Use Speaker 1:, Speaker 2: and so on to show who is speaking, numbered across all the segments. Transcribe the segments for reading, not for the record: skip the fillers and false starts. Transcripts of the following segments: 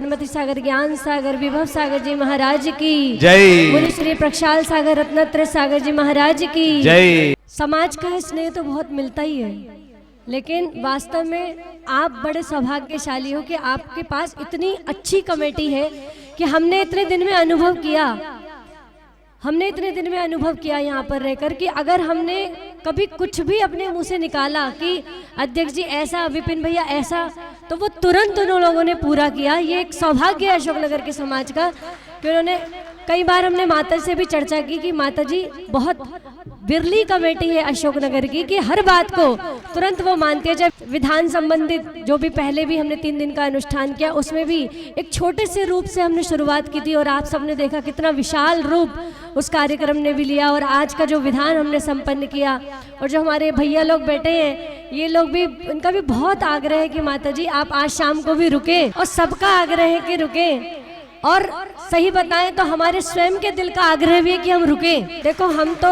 Speaker 1: सन्मति सागर, ज्ञान सागर, विभव सागर जी महाराज की
Speaker 2: जय।
Speaker 1: बोले श्री प्रक्षाल सागर, रत्नत्रय सागर जी महाराज की
Speaker 2: जय।
Speaker 1: समाज का स्नेह तो बहुत मिलता ही है, लेकिन वास्तव में आप बड़े सौभाग्यशाली हो कि आपके पास इतनी अच्छी कमेटी है कि हमने इतने दिन में अनुभव किया यहाँ पर रहकर कि अगर हमने कभी कुछ भी अपने मुंह से निकाला कि अध्यक्ष जी ऐसा, विपिन भैया ऐसा, तो वो तुरंत उन लोगों ने पूरा किया। ये एक सौभाग्य है अशोकनगर के समाज का कि उन्होंने, कई बार हमने माता से भी चर्चा की कि माता जी बहुत बिरली कमेटी है अशोकनगर की कि हर बात को तुरंत वो मानती है। जब विधान संबंधित जो भी पहले भी हमने 3 दिन का अनुष्ठान किया, उसमें भी एक छोटे से रूप से हमने शुरुआत की थी और आप सबने देखा कितना विशाल रूप उस कार्यक्रम ने भी लिया। और आज का जो विधान हमने संपन्न किया, और जो हमारे भैया लोग बैठे हैं, ये लोग भी, उनका भी बहुत आग्रह है कि माता जी आप आज शाम को भी रुके, और सबका आग्रह है कि रुके। और सही बताएं तो हमारे स्वयं के दिल का आग्रह भी है कि हम रुके। देखो हम तो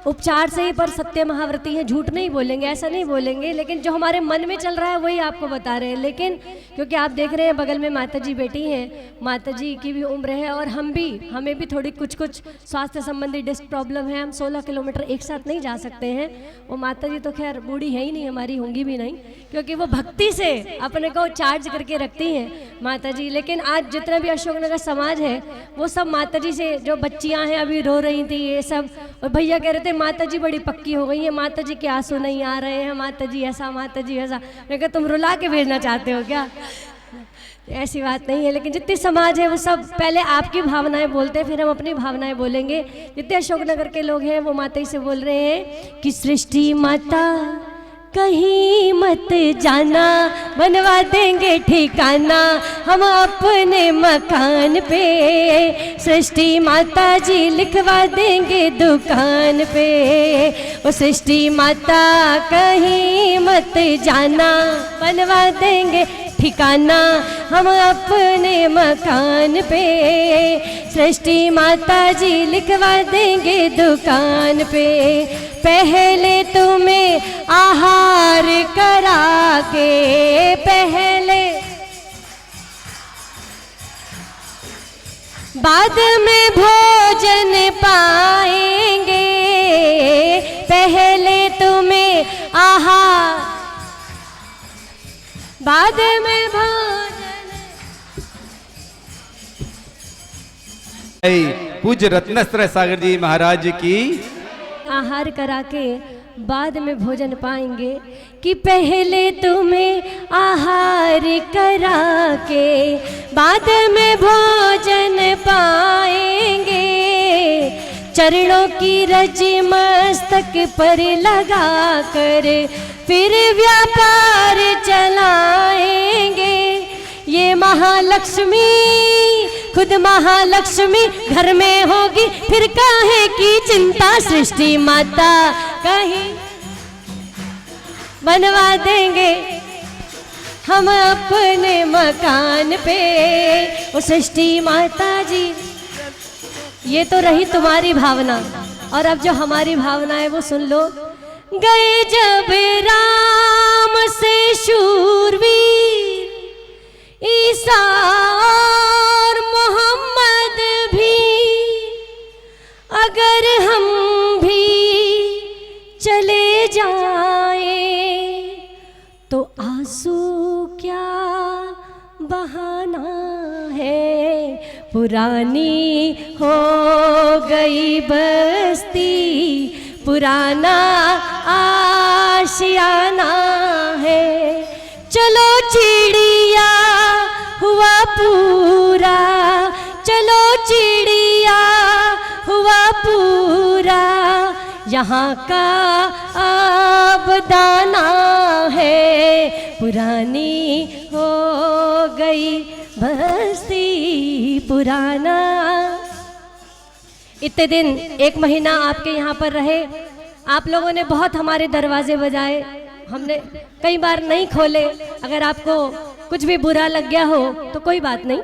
Speaker 1: उपचार से ही पर सत्य महाव्रती हैं, झूठ नहीं बोलेंगे, ऐसा नहीं बोलेंगे, लेकिन जो हमारे मन में चल रहा है वही आपको बता रहे हैं। लेकिन क्योंकि आप देख रहे हैं बगल में माता जी बैठी हैं, माता जी की भी उम्र है और हमें भी थोड़ी कुछ स्वास्थ्य संबंधी डिस्क प्रॉब्लम है। हम 16 किलोमीटर एक साथ नहीं जा सकते हैं। वो माता जी तो खैर बूढ़ी है ही नहीं, हमारी होंगी भी नहीं, क्योंकि वो भक्ति से अपने को चार्ज करके रखती हैं माता जी। लेकिन आज जितना भी अशोकनगर समाज है वो सब माता जी से, जो बच्चियाँ हैं अभी रो रही थी ये सब, और भैया कह रहे थे माता जी बड़ी पक्की हो गई है, माता जी के आंसू नहीं आ रहे हैं, माता जी ऐसा, माता जी ऐसा। मैं कहा तुम रुला के भेजना चाहते हो क्या? ऐसी बात नहीं है। लेकिन जितनी समाज है वो सब पहले आपकी भावनाएं बोलते हैं, फिर हम अपनी भावनाएं बोलेंगे। जितने अशोकनगर के लोग हैं वो माता जी से बोल रहे हैं कि सृष्टि माता कहीं मत जाना, बनवा देंगे ठिकाना हम अपने मकान पे, सृष्टि माता जी लिखवा देंगे दुकान पे। ओ सृष्टि माता कहीं मत जाना, बनवा देंगे ठिकाना हम अपने मकान पे, सृष्टि माता जी लिखवा देंगे दुकान पे। पहले तुम्हें आहार करा के, पहले बाद में भोजन पाएंगे, पहले तुम्हें आहार बाद में भोजन।
Speaker 2: पूज्य रत्नत्रय सागर जी महाराज की
Speaker 1: आहार करा के बाद में भोजन पाएंगे, कि पहले तुम्हें आहार करा के बाद में भोजन पाएंगे, चरणों की रज मस्तक पर लगा कर फिर व्यापार चलाएंगे। ये महालक्ष्मी, खुद महालक्ष्मी घर में होगी, फिर काहे की चिंता, सृष्टि माता कहीं बनवा देंगे हम अपने मकान पे। वो सृष्टि माता जी, ये तो रही तुम्हारी भावना, और अब जो हमारी भावना है वो सुन लो। गए जब राम से शूरवीर, ईसा और मोहम्मद भी, अगर हम भी चले जाएं तो आंसू क्या बहाना है, पुरानी हो गई बस्ती, पुराना आशियाना है। चलो चिड़िया हुआ पूरा, चलो चिड़िया हुआ पूरा, यहाँ का अब दाना है, पुरानी हो गई बस्ती, पुराना। इतने दिन, 1 महीना आपके यहाँ पर रहे, आप लोगों ने बहुत हमारे दरवाजे बजाए, हमने कई बार नहीं खोले। अगर आपको कुछ भी बुरा लग गया हो तो कोई बात नहीं,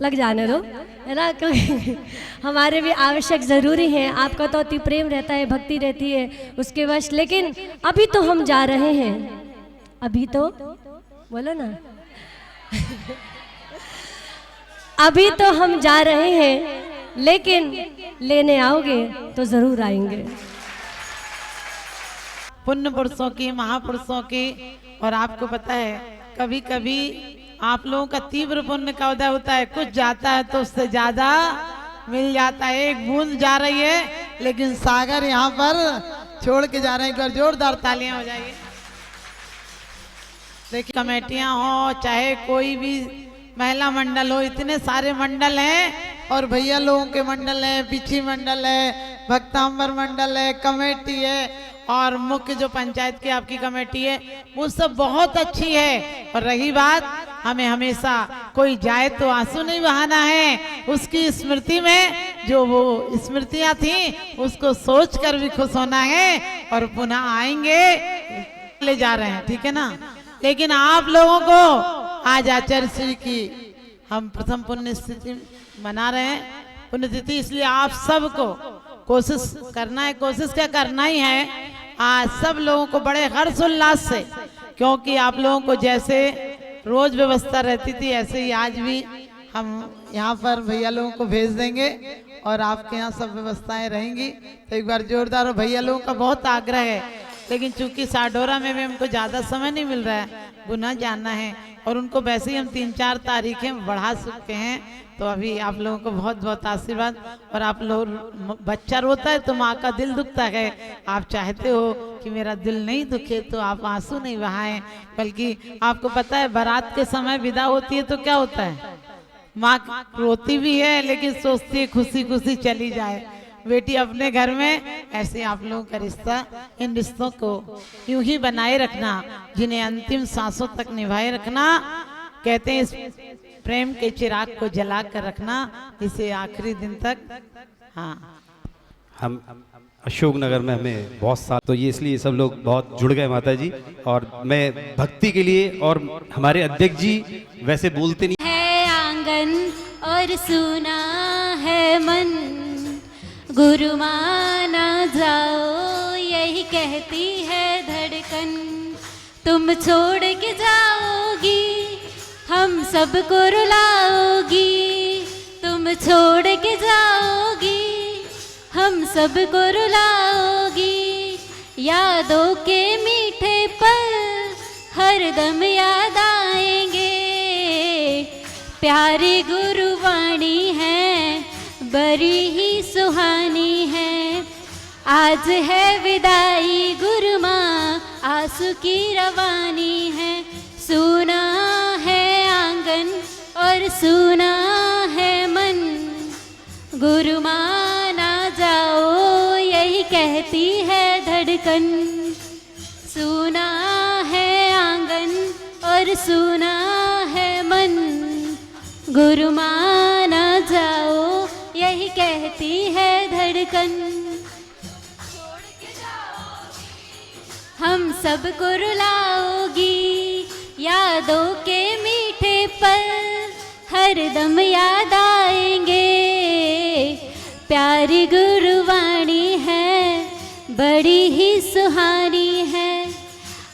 Speaker 1: लग जाने दो, है ना, क्योंकि हमारे भी आवश्यक ज़रूरी है। आपका तो अति प्रेम रहता है, भक्ति रहती है उसके वश। लेकिन अभी तो हम जा रहे हैं, अभी तो बोलो ना अभी तो हम जा रहे हैं, लेकिन लेने आओगे तो जरूर आएंगे।
Speaker 3: पुण्य पुरुषों की, महापुरुषों की। और आपको पता है कभी कभी आप लोगों का तीव्र पुण्य का उदय होता है, कुछ जाता है तो उससे ज्यादा मिल जाता है। एक बूंद जा रही है लेकिन सागर यहाँ पर छोड़ के जा रहे हैं। एक बार जोरदार तालियां हो जाइए। देखिए कमेटियां हो चाहे कोई भी महिला मंडल हो, इतने सारे मंडल हैं और भैया लोगों के मंडल है, पीछी मंडल है, भक्तांबर मंडल है, कमेटी है और मुख्य जो पंचायत की आपकी कमेटी है वो सब बहुत अच्छी है। और रही बात, हमें हमेशा कोई जाए तो आंसू नहीं बहाना है, उसकी स्मृति में जो वो स्मृतियां थी उसको सोच कर भी खुश होना है और पुनः आएंगे, ले जा रहे हैं, ठीक है ना। लेकिन आप लोगों को आज आचार्य श्री की हम प्रथम पुण्यतिथि मना रहे हैं, पुण्यतिथि, इसलिए आप सबको कोशिश करना है, कोशिश क्या करना ही है आज सब लोगों को बड़े हर्षोल्लास से, क्योंकि आप लोगों को जैसे रोज व्यवस्था रहती थी ऐसे ही आज भी हम यहाँ पर भैया लोगों को भेज देंगे और आपके यहाँ सब व्यवस्थाएं रहेंगी। तो एक बार जोरदार, और भैया लोगों का बहुत आग्रह है, लेकिन चूंकि साडोरा में भी हमको ज़्यादा समय नहीं मिल रहा है, गुना जाना है और उनको वैसे ही हम 3-4 तारीखें बढ़ा सकते हैं। तो अभी आप लोगों को बहुत बहुत आशीर्वाद। और आप लोग, बच्चा रोता है तो माँ का दिल दुखता है, आप चाहते हो कि मेरा दिल नहीं दुखे तो आप आंसू नहीं बहाएं, बल्कि आपको पता है बारात के समय विदा होती है तो क्या होता है, माँ रोती भी है लेकिन सोचती है खुशी खुशी चली जाए बेटी अपने घर में। ऐसे आप लोगों का रिश्ता, इन रिश्तों को यूं ही बनाए रखना जिन्हें अंतिम सांसों तक निभाए रखना। कहते हैं इस प्रेम के चिराग को जला कर रखना इसे आखिरी दिन तक। हाँ,
Speaker 2: हम अशोकनगर में हमें बहुत साथ, तो ये इसलिए सब लोग बहुत जुड़ गए माता जी। और मैं भक्ति के लिए, और हमारे अध्यक्ष जी वैसे बोलते नहीं
Speaker 4: है आंगन और सुना है मन, गुरु माना जाओ यही कहती है धड़कन। तुम छोड़ के जाओगी हम सबको रुलाओगी, तुम छोड़ के जाओगी हम सबको रुलाओगी। यादों के मीठे पल हरदम याद आएंगे, प्यारी गुरुवाणी है बड़ी ही सुहानी है। आज है विदाई गुरु माँ आंसू की रवानी है। सुना है आंगन और सुना है मन, गुरु माना जाओ यही कहती है धड़कन। सुना है आंगन और सुना है मन, गुरु माना जाओ यही कहती है धड़कन। हम सबको रुलाओगी, यादों के मीठे पल हरदम याद आएंगे। प्यारी गुरुवाणी है बड़ी ही सुहानी है।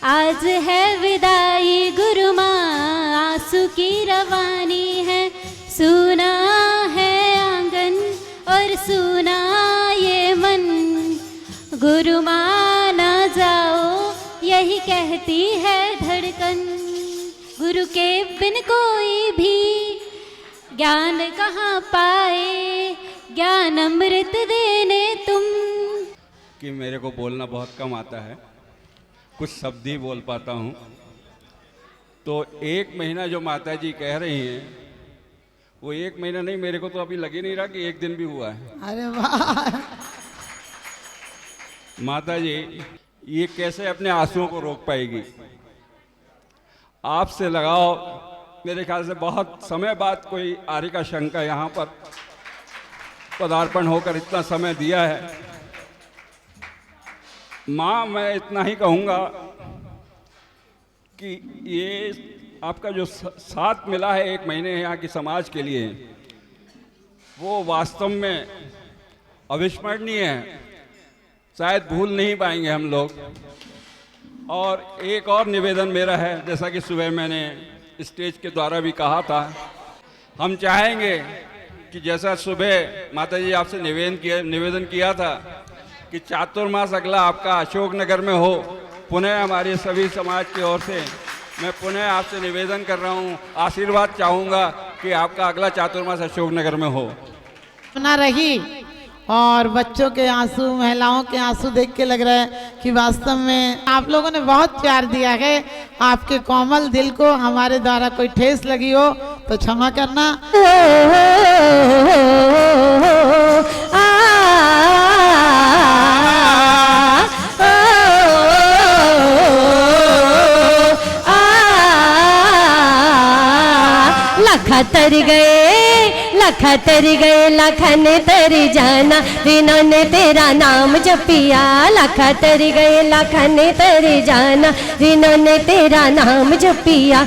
Speaker 4: आज है विदाई गुरु माँ आंसू की रवानी है। सुना है आंगन और सुना ये मन, गुरु माना जाओ यही कहती है धड़कन। गुरु के बिन कोई भी ज्ञान कहाँ पाए, ज्ञान अमृत देने तुम।
Speaker 5: कि मेरे को बोलना बहुत कम आता है, कुछ शब्द ही बोल पाता हूँ। तो 1 महीना जो माता जी कह रही हैं वो 1 महीना नहीं, मेरे को तो अभी लग ही नहीं रहा कि 1 दिन भी हुआ है।
Speaker 3: अरे वाह
Speaker 5: माता जी ये कैसे अपने आंसुओं को रोक पाएगी? आपसे लगाओ, मेरे ख्याल से बहुत समय बाद कोई आरिका शंकर यहाँ पर पदार्पण होकर इतना समय दिया है। माँ, मैं इतना ही कहूँगा कि ये आपका जो साथ मिला है 1 महीने यहाँ की समाज के लिए, वो वास्तव में अविस्मरणीय है, शायद भूल नहीं पाएंगे हम लोग। और एक और निवेदन मेरा है, जैसा कि सुबह मैंने स्टेज के द्वारा भी कहा था हम चाहेंगे कि जैसा सुबह माता जी आपसे निवेदन किया था कि चातुर्मास अगला आपका अशोकनगर में हो, पुनः हमारे सभी समाज की ओर से मैं पुनः आपसे निवेदन कर रहा हूँ, आशीर्वाद चाहूँगा कि आपका अगला चातुर्मास अशोकनगर में हो।
Speaker 3: ना रही और बच्चों के आंसू, महिलाओं के आंसू देख के लग रहा है कि वास्तव में आप लोगों ने बहुत प्यार दिया है। आपके कोमल दिल को हमारे द्वारा कोई ठेस लगी हो तो क्षमा करना।
Speaker 1: लखा तर गए लखन तरी जाना, जिन्होंने तेरा नाम जपिया। लखा तर गए लखन तरी जाना, जिन्होंने तेरा नाम जपिया।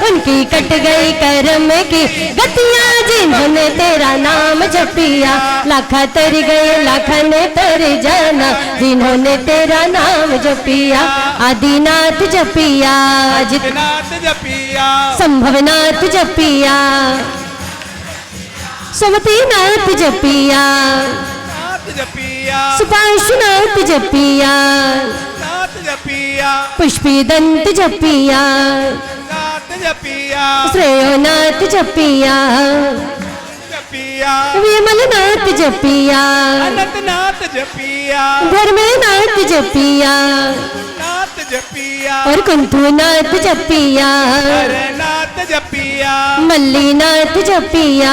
Speaker 1: उनकी कट गई कर्म की गतियां, जिन्होंने तेरा नाम जपिया। लखा तर गए लखन तरी जाना, जिन्होंने तेरा नाम जपिया। आदिनाथ जपिया,
Speaker 6: आदिनाथ जपिया,
Speaker 1: संभवनाथ जपिया, सुमतिनाथ जपिया,
Speaker 6: नाथ जपिया,
Speaker 1: सुपार्श्वनाथ जपिया,
Speaker 6: नाथ जपिया,
Speaker 1: पुष्पीदंत जपिया,
Speaker 6: नाथ जपिया,
Speaker 1: श्रेयोनाथ जपिया,
Speaker 6: जपिया,
Speaker 1: विमलनाथ जपिया,
Speaker 6: अनंतनाथ जपिया,
Speaker 1: धर्मनाथ जपिया,
Speaker 6: नाथ जपिया,
Speaker 1: और कुंथुनाथ जपिया,
Speaker 6: हरनाथ जपिया,
Speaker 1: मल्लीनाथ जपिया,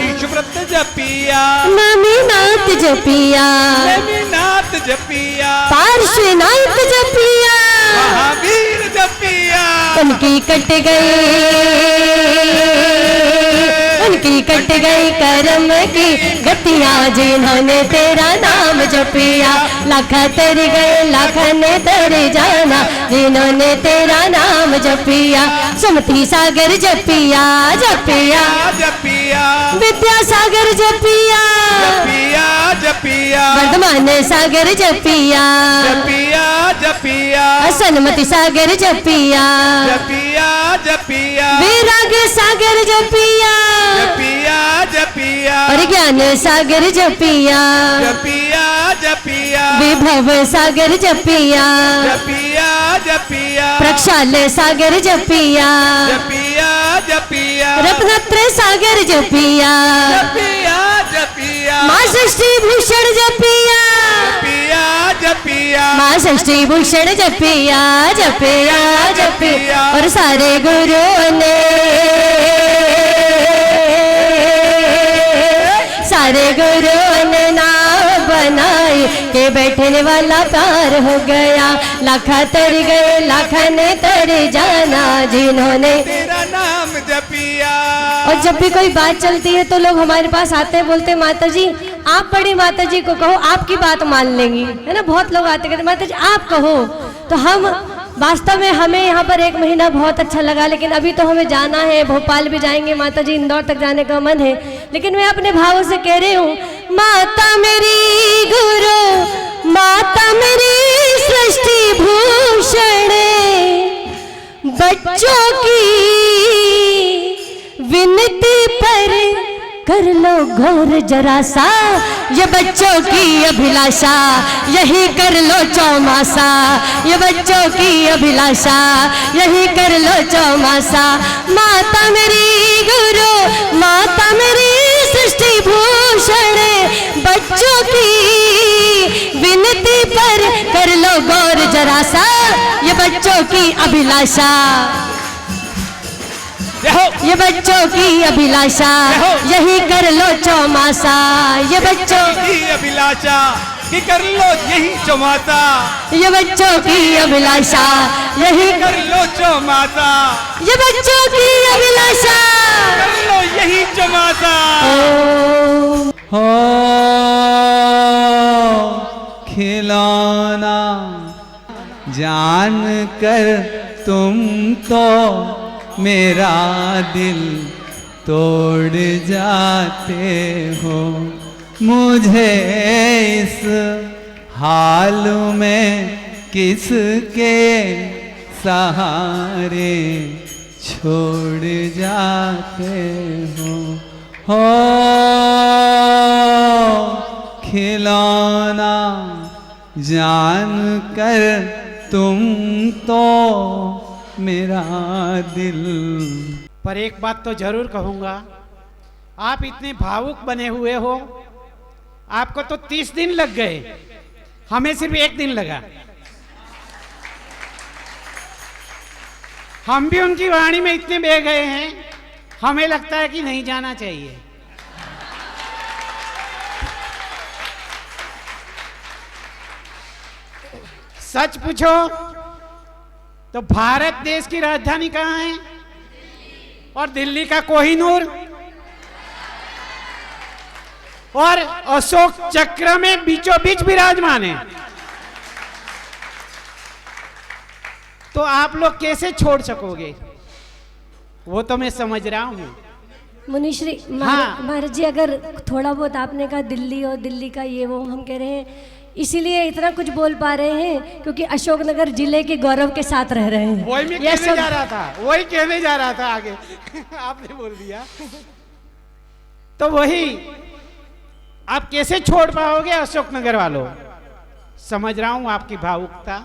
Speaker 6: ईश्व्रत जपिया,
Speaker 1: नमीनाथ जपिया,
Speaker 6: नमीनाथ जपिया,
Speaker 1: पार्श्वनाथ जपिया।
Speaker 6: महावीर जपिया,
Speaker 1: उनकी कट गई कर्म की गतियां, जिन्होंने तेरा नाम जपिया। लखा तर गए लखन तर जाना, जिन्होंने तेरा नाम जपिया। सुमति सागर जपिया, जपिया,
Speaker 6: जपिया,
Speaker 1: विद्यासागर जपिया,
Speaker 6: जपिया, जपिया,
Speaker 1: वर्धमान सागर जपिया,
Speaker 6: जपिया, जपिया,
Speaker 1: सन्मति सागर जपिया,
Speaker 6: जपिया, जपिया,
Speaker 1: वैराग सागर जपिया,
Speaker 6: जपिया, जपिया,
Speaker 1: और ज्ञान सागर जपिया,
Speaker 6: जपिया, जपिया,
Speaker 1: विभव सागर जपिया,
Speaker 6: जपिया, जपिया,
Speaker 1: प्रक्षाल सागर जपिया,
Speaker 6: जपिया, जपिया,
Speaker 1: रत्नत्र सागर जपिया,
Speaker 6: जपिया, जपिया,
Speaker 1: माँ षष्ठी भूषण जपिया,
Speaker 6: जपिया, जपिया,
Speaker 1: माँ षष्ठी भूषण जपिया, जपिया, जपिया, और सारे गुरुओं ने नाम बनाई के बैठने वाला पार हो गया। लखा तर गए लखन तर जाना, जिन्होंने
Speaker 6: तेरा नाम जपिया।
Speaker 1: और जब भी कोई बात चलती है तो लोग हमारे पास आते हैं, बोलते हैं माता जी आप बड़ी माता जी को कहो, आपकी बात मान लेंगी, है ना। बहुत लोग आते कहते माता जी आप कहो। तो हम वास्तव में हमें यहाँ पर 1 महीना बहुत अच्छा लगा, लेकिन अभी तो हमें जाना है, भोपाल भी जाएंगे माता जी, इंदौर तक जाने का मन है। लेकिन मैं अपने भावों से कह रही हूँ, माता मेरी गुरु, माता मेरी सृष्टि भूषण, बच्चों की विनती पर कर लो गौर जरा सा, ये बच्चों की अभिलाषा, यही कर लो चौमासा। ये बच्चों की अभिलाषा, यही कर लो चौमासा। माता मेरी गुरु, माता मेरी सृष्टि भूषण, बच्चों की विनती पर कर लो गौर जरा सा, ये बच्चों की अभिलाषा, ये बच्चों की अभिलाषा, यही कर लो चौमासा। ये बच्चों
Speaker 6: की अभिलाषा कि कर लो यही चौमासा,
Speaker 1: ये बच्चों की अभिलाषा, यही
Speaker 6: कर लो चौमासा,
Speaker 1: ये बच्चों की अभिलाषा,
Speaker 6: कर लो यही चौमासा।
Speaker 7: हो खिलौना जान कर तुम तो मेरा दिल तोड़ जाते हो, मुझे इस हाल में किसके सहारे छोड़ जाते हो खिलौना जान कर तुम तो मेरा दिल।
Speaker 8: पर एक बात तो जरूर कहूंगा, आप इतने भावुक बने हुए हो, आपको तो 30 दिन लग गए, हमें सिर्फ 1 दिन लगा। हम भी उनकी वाणी में इतने बह गए हैं, हमें लगता है कि नहीं जाना चाहिए। सच पूछो तो भारत देश की राजधानी कहाँ है? और दिल्ली का कोहिनूर और अशोक चक्र में बीचों बीच विराजमान है। तो आप लोग कैसे छोड़ सकोगे? वो तो मैं समझ रहा हूं।
Speaker 1: मुनिश्री
Speaker 8: हाँ।
Speaker 1: महाराज जी, अगर थोड़ा बहुत आपने कहा दिल्ली और दिल्ली का ये वो, हम कह रहे हैं इसीलिए इतना कुछ बोल पा रहे हैं क्योंकि अशोकनगर जिले के गौरव के साथ रह रहे हैं।
Speaker 8: वही मैं कहने जा रहा था, वही कहने जा रहा था आगे आपने बोल दिया। तो वही आप कैसे छोड़ पाओगे अशोकनगर वालों? समझ रहा हूं आपकी भावुकता।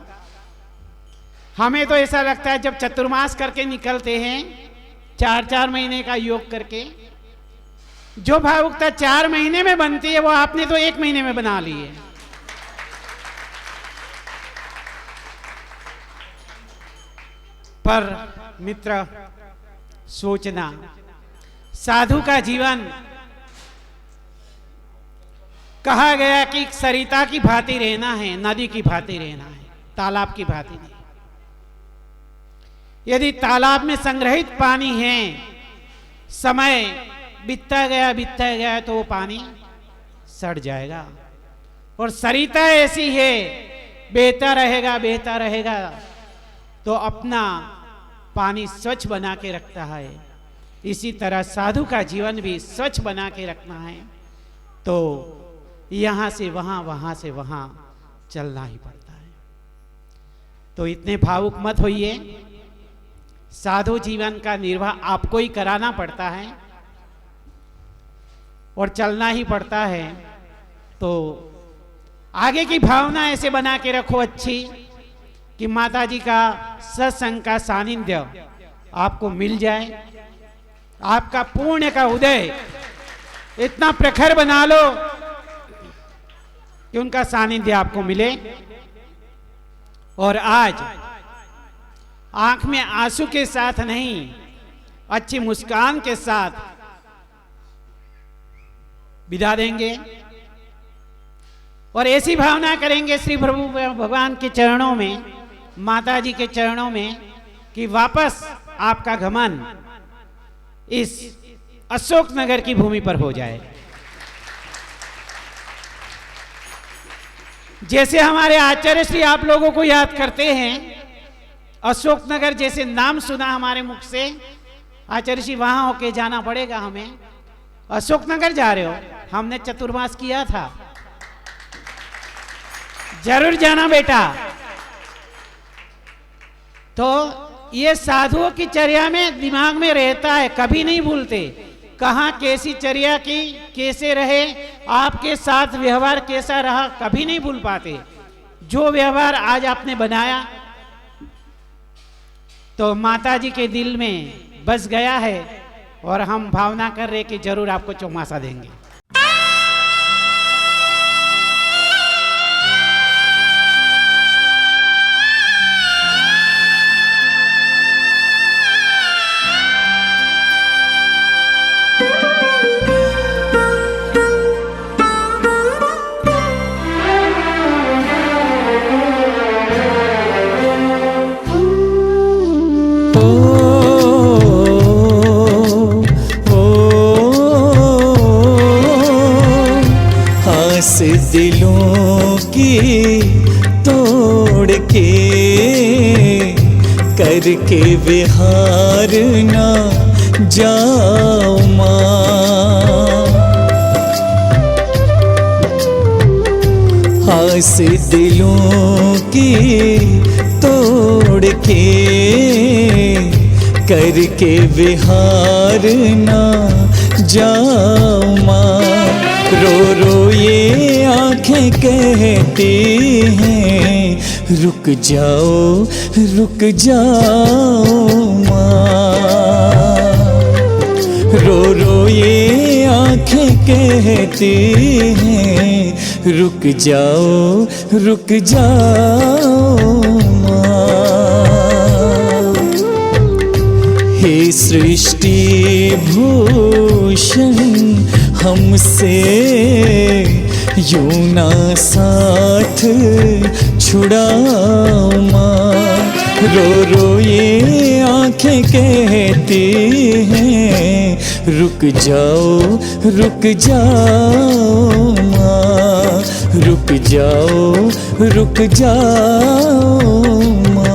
Speaker 8: हमें तो ऐसा लगता है जब चतुर्मास करके निकलते हैं, 4-4 महीने का योग करके, जो भावुकता 4 महीने में बनती है वो आपने तो 1 महीने में बना ली है। पर मित्र, सोचना, साधु का जीवन कहा गया कि सरिता की भांति रहना है, नदी की भांति रहना है, तालाब की भांति नहीं। यदि तालाब में संग्रहित पानी है, समय बीतता गया तो वो पानी सड़ जाएगा। और सरिता ऐसी है, बहता रहेगा तो अपना पानी स्वच्छ बना के रखता है। इसी तरह साधु का जीवन भी स्वच्छ बना के रखना है तो यहां से वहां से वहां चलना ही पड़ता है। तो इतने भावुक मत होइए। साधु जीवन का निर्वाह आपको ही कराना पड़ता है और चलना ही पड़ता है। तो आगे की भावना ऐसे बना के रखो अच्छी कि माता जी का सत्संग का सानिध्य आपको मिल जाए। आपका पुण्य का उदय इतना प्रखर बना लो कि उनका सानिध्य आपको मिले। और आज आंख में आंसू के साथ नहीं, अच्छी मुस्कान के साथ विदा देंगे और ऐसी भावना करेंगे श्री प्रभु भगवान के चरणों में, माता जी के चरणों में, कि वापस आपका गमन इस अशोकनगर की भूमि पर हो जाए। जैसे हमारे आचार्य श्री आप लोगों को याद करते हैं, अशोकनगर जैसे नाम सुना हमारे मुख से, आचार्य श्री वहां होके जाना पड़ेगा हमें। अशोकनगर जा रहे हो? हमने चतुर्मास किया था, जरूर जाना बेटा। तो ये साधुओं की चर्या में दिमाग में रहता है, कभी नहीं भूलते। कहाँ कैसी चर्या की, कैसे रहे, आपके साथ व्यवहार कैसा रहा, कभी नहीं भूल पाते। जो व्यवहार आज आपने बनाया तो माता जी के दिल में बस गया है और हम भावना कर रहे कि जरूर आपको चौमासा देंगे।
Speaker 9: दिलों की तोड़ के करके विहार ना जाओ माँ। आस दिलों की तोड़ के करके विहार ना जाओ माँ। रो रो ये आँखें कहती हैं रुक जाओ माँ। रो रो ये आँखें कहती हैं रुक जाओ माँ। हे सृष्टि भूषण हमसे यूं ना साथ छुड़ाओ माँ। रो रो ये आँखें कहती हैं रुक जाओ माँ। रुक जाओ माँ।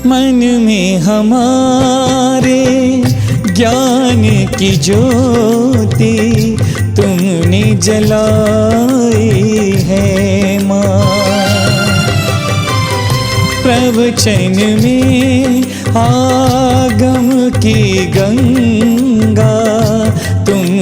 Speaker 9: मन में हमारे ज्ञान की ज्योति तुमने जलाई है माँ। प्रवचन में